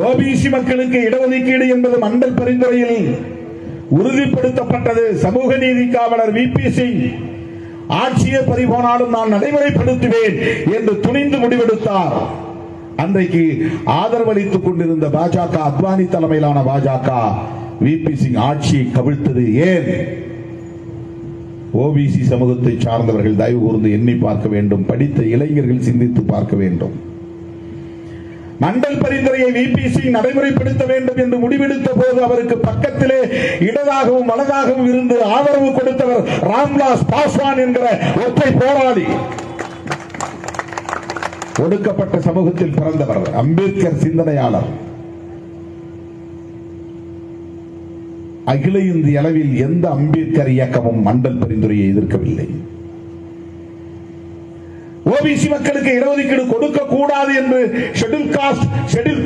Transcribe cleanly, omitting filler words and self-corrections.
OBC மக்களுக்கு இடஒதுக்கீடு என்பது மண்டல் பரிந்துரையில் உறுதிப்படுத்தப்பட்டது. சமூக நீதி காவலர் விபி சிங் ஆட்சியை பறிபோனாலும் நான் நடைமுறைப்படுத்துவேன் என்று துணிந்து முடிவெடுத்தார். அன்றைக்கு ஆதரவளித்துக் கொண்டிருந்த பாஜக, அத்வானி தலைமையிலான பாஜக விபி சிங் ஆட்சியை கவிழ்த்தது ஏன்? ஓபிசி சமூகத்தை சார்ந்தவர்கள் தயவு கூர்ந்து எண்ணி பார்க்க வேண்டும். படித்த இளைஞர்கள் சிந்தித்து பார்க்க வேண்டும். மண்டல் பரிந்துரையை விபி சிங் நடைமுறைப்படுத்த வேண்டும் என்று முடிவெடுத்த போது அவருக்கு பக்கத்திலே இடதாகவும் வலதாகவும் இருந்து ஆதரவு கொடுத்தவர் ராம்விலாஸ் பாஸ்வான் என்கிற ஒற்றை போராளி. ஒடுக்கப்பட்ட சமூகத்தில் பிறந்தவர், அம்பேத்கர் சிந்தனையாளர். அகில இந்திய அளவில் எந்த அம்பேத்கர் இயக்கமும் மண்டல் பரிந்துரையை எதிர்க்கவில்லை. ஓபிசி மக்களுக்கு இடஒதுக்கீடு கொடுக்க கூடாது என்று ஷெட்யூல் காஸ்ட், ஷெட்யூல்